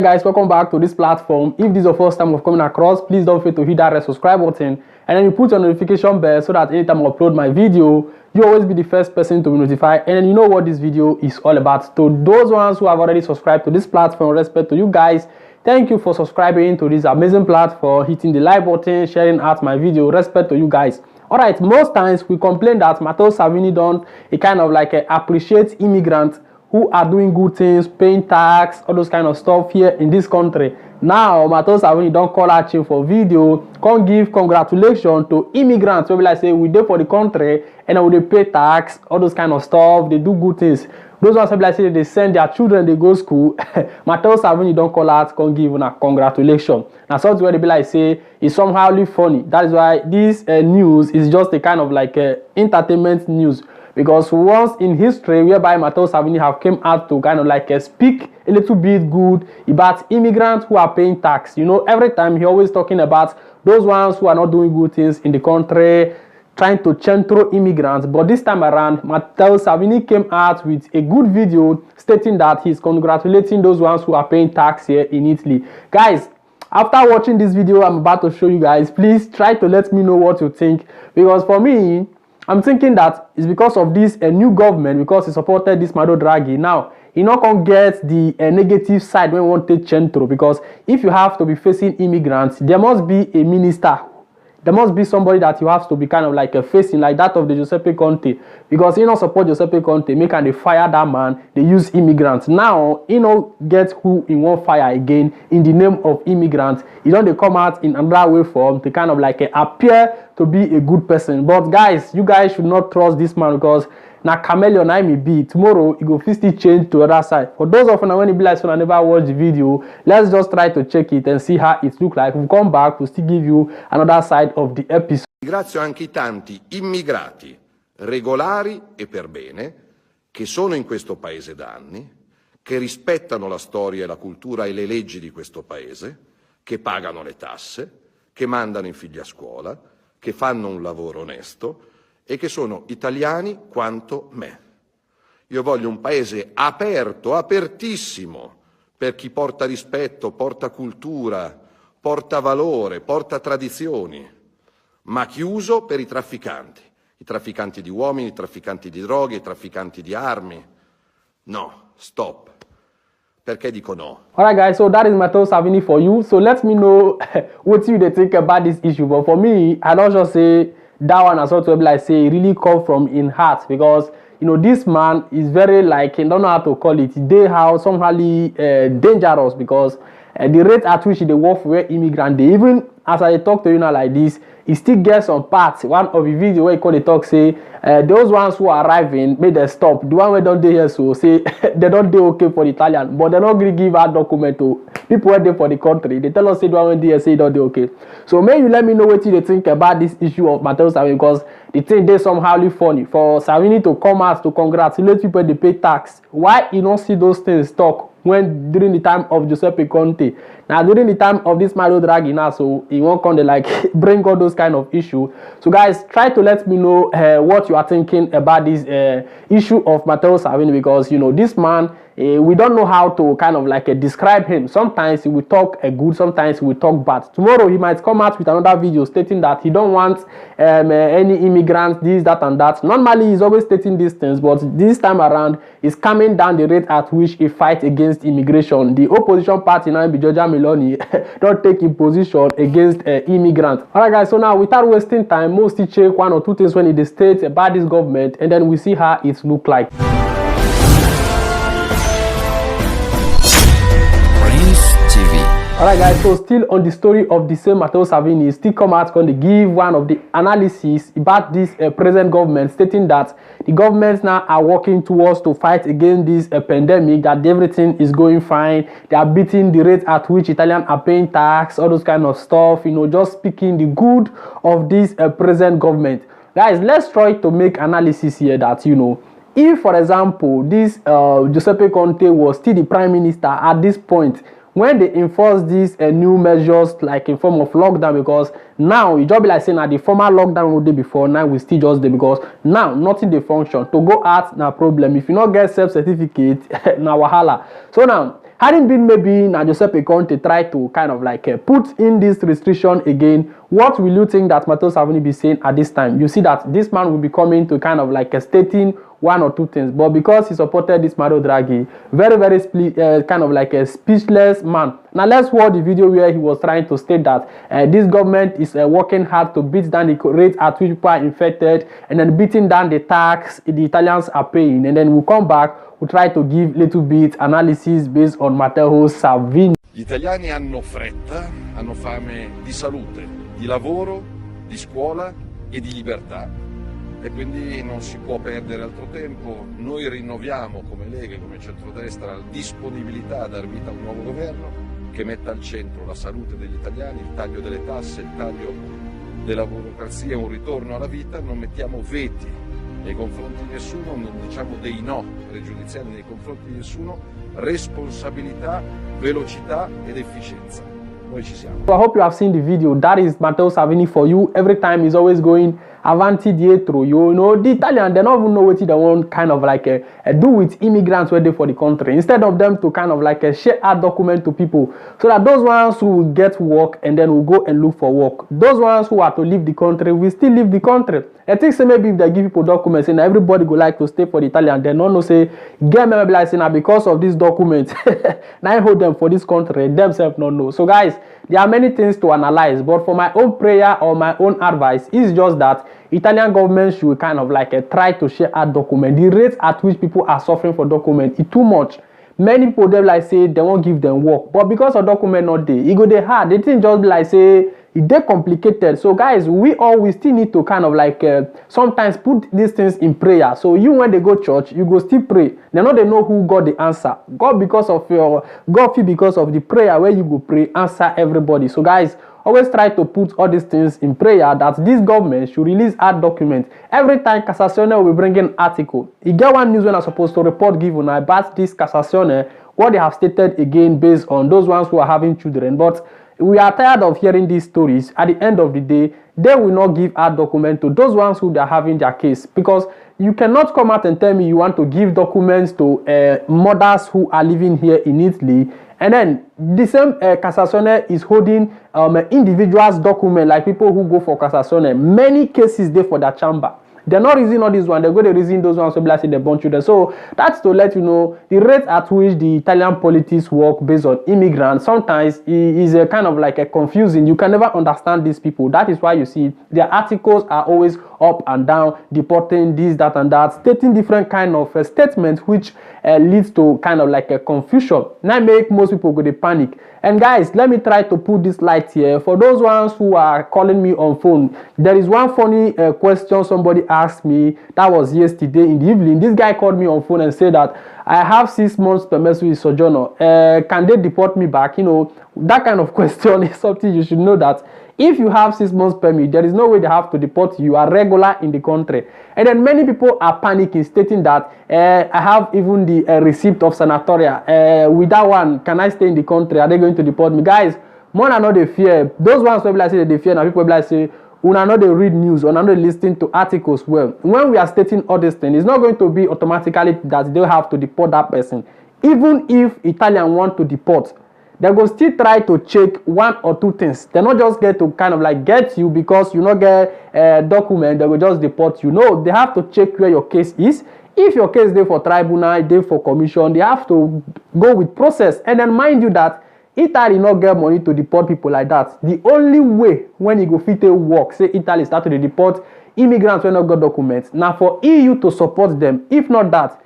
Guys, welcome back to this platform. If this is your first time of coming across, please don't forget to hit that red subscribe button and then you put your notification bell so that anytime I upload my video, you always be the first person to be notified. And then you know what this video is all about. To those ones who have already subscribed to this platform, respect to you guys. Thank you for subscribing to this amazing platform, hitting the like button, sharing out my video. Respect to you guys. Alright, most times we complain that Salvini don't appreciate immigrants who are doing good things, paying tax, all those kind of stuff here in this country. Now, Salvini don't call out him for video, come give congratulations to immigrants. People like say we dey for the country and then we dey pay tax, all those kind of stuff, they do good things. Those ones like say they send their children, they go school. Salvini don't call out, come give una congratulations. Now something where they be like say it's somehow funny. That is why this news is just a kind of entertainment news. Because once in history, whereby Salvini have came out to kind of speak a little bit good about immigrants who are paying tax. You know, every time he always talking about those ones who are not doing good things in the country, trying to centro immigrants. But this time around, Salvini came out with a good video stating that he's congratulating those ones who are paying tax here in Italy. Guys, after watching this video I'm about to show you guys, please try to let me know what you think. Because for me, I'm thinking that it's because of this new government, because he supported this Mario Draghi. Now, he not gonna get the negative side when we want to take centro. Because if you have to be facing immigrants, there must be a minister. There must be somebody that you have to be kind of facing, like that of the Giuseppe Conte. Because he not support Giuseppe Conte, make and they fire that man, they use immigrants. Now, he not get who in one fire again in the name of immigrants. He don't they come out in another way form to kind of appear to be a good person. But guys, you guys should not trust this man because now chameleon I may be tomorrow it go still change to other side. For those of you when it be like so I never watch the video, let's just try to check it and see how it look like. We'll come back, we'll still give you another side of the episode. Ringrazio anche i tanti immigrati regolari e per bene che sono in questo paese da anni, che rispettano la storia e la cultura e le leggi di questo paese, che pagano le tasse, che mandano i figli a scuola, che fanno un lavoro onesto e che sono italiani quanto me. Io voglio un paese aperto, apertissimo, per chi porta rispetto, porta cultura, porta valore, porta tradizioni, ma chiuso per i trafficanti di uomini, i trafficanti di droghe, i trafficanti di armi. No, stop. Perché dico no? Alright guys, so that is Salvini for you. So let me know what you think about this issue. But for me, I don't just say that one as well to say really come from in heart, because you know this man is very I don't know how to call it, they how somehow dangerous, because the rate at which they work for immigrant, they even as I talk to you now like this, he still gets some parts. One of the video where he call the talk say those ones who are arriving made them stop. The one where don't they here so say they don't do okay for the Italian, but they're not gonna give out document to people who are there for the country. They tell us say the one when they say don't do okay. So maybe you let me know what you think about this issue of Salvini, because the thing they somehow funny for Salvini to come out to congratulate people they pay tax. Why you don't see those things talk when during the time of Giuseppe Conte? Now during the time of this Mario Draghi now, so he won't come to bring all those kind of issue. So guys, try to let me know what you are thinking about this issue of Salvini, because you know this man, we don't know how to kind of describe him. Sometimes he will talk good, sometimes he will talk bad. Tomorrow he might come out with another video stating that he don't want any immigrants, this, that, and that. Normally he's always stating these things, but this time around he's coming down the rate at which he fights against immigration. The opposition party now, Giorgia Meloni, don't take a position against immigrants. Alright guys, so now without wasting time, mostly check one or two things when it states about this government, and then we see how it look like. Alright guys, so still on the story of the same Salvini, still come out going to give one of the analysis about this present government, stating that the governments now are working towards to fight against this pandemic, that everything is going fine, they are beating the rate at which Italians are paying tax, all those kind of stuff, you know, just speaking the good of this present government. Guys, let's try to make analysis here that, you know, if for example this Giuseppe Conte was still the prime minister at this point, when they enforce these new measures in form of lockdown, because now it just be like saying that the former lockdown we did before, now we still just there, because now nothing they function. To go out na problem. If you not get self certificate, na wahala. So now hadn't been maybe na Giuseppe Conte try to kind of like put in this restriction again, what will you think that Matteo Salvini be saying at this time? You see that this man will be coming to kind of like stating one or two things, but because he supported this Mario Draghi, very kind of like a speechless man. Now let's watch the video where he was trying to state that this government is working hard to beat down the rate at which people are infected, and then beating down the tax the Italians are paying, and then we'll come back. We'll try to give little bit analysis based on Matteo Salvini. Gli italiani hanno fretta, hanno fame di salute, di lavoro, di scuola e di libertà, e quindi non si può perdere altro tempo. Noi rinnoviamo come Lega e come centrodestra la disponibilità a dar vita a un nuovo governo che metta al centro la salute degli italiani, il taglio delle tasse, il taglio della burocrazia, un ritorno alla vita. Non mettiamo veti nei confronti di nessuno, non diciamo dei no pregiudiziali nei confronti di nessuno, responsabilità, velocità ed efficienza. Noi ci siamo. So I hope you have seen the video. That is Matteo Salvini for you. Every time he's always going avanti dietro. You know, the Italian, they don't even know what they want kind of like do with immigrants where they for the country. Instead of them to kind of like share a document to people so that those ones who will get work and then will go and look for work. Those ones who are to leave the country will still leave the country. I think so maybe if they give people documents and everybody go like to stay for the Italian, they don't know say get maybe like saying because of this document now I hold them for this country themselves don't know. So guys, there are many things to analyze, but for my own prayer or my own advice is just that Italian government should kind of like try to share a document. The rate at which people are suffering for document is too much. Many people they like say they won't give them work, but because of document not there, it go they hard. They think just be like say they're complicated. So guys, we still need to kind of like sometimes put these things in prayer. So you when they go church, you go still pray. They know who got the answer. God because of the prayer where you go pray answer everybody. So guys, always try to put all these things in prayer that this government should release a document. Every time Cassazione will bring in article. You get one news when I'm supposed to report given about this Cassazione, what they have stated again based on those ones who are having children. But we are tired of hearing these stories. At the end of the day, they will not give a document to those ones who are having their case, because you cannot come out and tell me you want to give documents to mothers who are living here in Italy, and then the same Cassazione is holding individuals' document like people who go for Cassazione. Many cases there for that chamber. They're not reasoning all this one. They're going to reason those ones. So like they're born children. So that's to let you know the rate at which the Italian politics work based on immigrants. Sometimes is a kind of like a confusing. You can never understand these people. That is why you see their articles are always up and down, deporting this, that, and that, stating different kind of statements, which leads to kind of like a confusion. Now make most people go to panic. And guys, let me try to put this light here for those ones who are calling me on phone. There is one funny question somebody asked me. That was yesterday in the evening. This guy called me on phone and said that I have 6 months permission with sojourner. Can they deport me back? You know, that kind of question is something you should know, that if you have 6 months permit, there is no way they have to deport you. You are regular in the country. And then many people are panicking, stating that I have even the receipt of sanatoria. With that one, can I stay in the country? Are they going to deport me? Guys, more than not they fear. Those ones people like say they fear, now people like say, una know they read news, or not they listen to articles. Well, when we are stating all these things, it's not going to be automatically that they have to deport that person. Even if Italian want to deport, they go still try to check 1 or 2 things. They not just get to kind of like get you because you not get a document. They will just deport you. No, they have to check where your case is. If your case is there for tribunal, there for commission, they have to go with process. And then mind you that Italy not get money to deport people like that. The only way when you go fit a work, say Italy start to deport immigrants when not got documents. Now for EU to support them. If not that,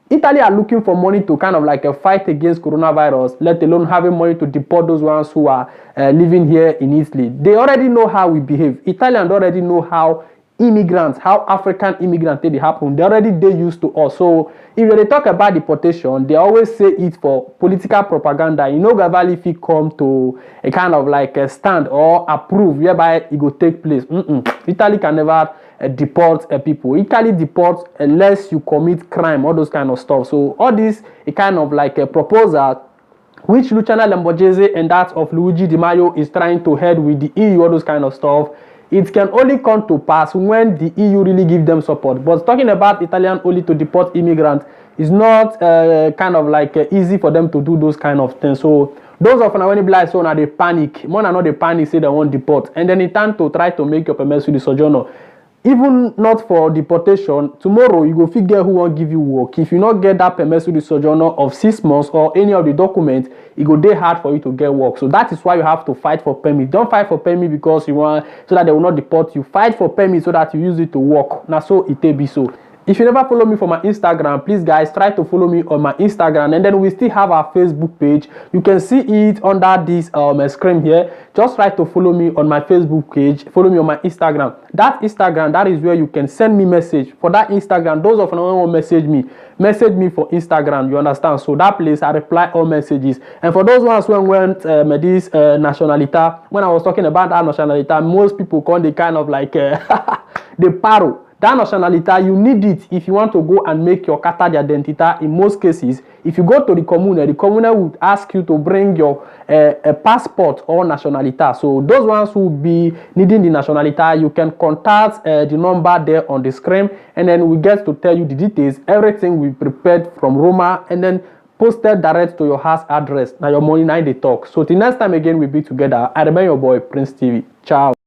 Italy are looking for money to kind of like a fight against coronavirus, let alone having money to deport those ones who are living here in Italy. They already know how we behave. Italians already know how immigrants, how African immigrants they happen. They already used to us. So if they talk about deportation, they always say it for political propaganda. You know, Gavali if it come to a kind of like a stand or approve whereby it will take place. Italy can never deport people. Italy deports unless you commit crime, all those kind of stuff. So all this a kind of like a proposal which Luciano Lamborghese and that of Luigi Di Maio is trying to head with the EU, all those kind of stuff. It can only come to pass when the EU really give them support. But talking about Italian only to deport immigrants it's not kind of like easy for them to do those kind of things. So those of them when they be like so now they panic, more than not they panic, say they want deport, and then it turn to try to make your permanent sojourner. Even not for deportation, tomorrow you go figure who won't give you work. If you not get that permanent sojourner of 6 months or any of the documents, it go dey hard for you to get work. So that is why you have to fight for permit. Don't fight for permit because you want so that they will not deport you. Fight for permit so that you use it to work. Now so it be so. If you never follow me for my Instagram, please guys try to follow me on my Instagram, and then we still have our Facebook page. You can see it under this screen here. Just try to follow me on my Facebook page, follow me on my Instagram. That Instagram, that is where you can send me message. For that Instagram, those of you who want message me for Instagram, you understand? So that place I reply all messages. And for those ones who went this nationalita, when I was talking about that nationalita, most people call the kind of like the paro. That nationality, you need it if you want to go and make your carta de identità. In most cases, if you go to the commune would ask you to bring your a passport or nationality. So those ones who will be needing the nationality, you can contact the number there on the screen, and then we get to tell you the details. Everything we prepared from Roma, and then posted direct to your house address. Now your money, now they talk. So till next time again, we'll be together. I remain your boy, Prince TV. Ciao.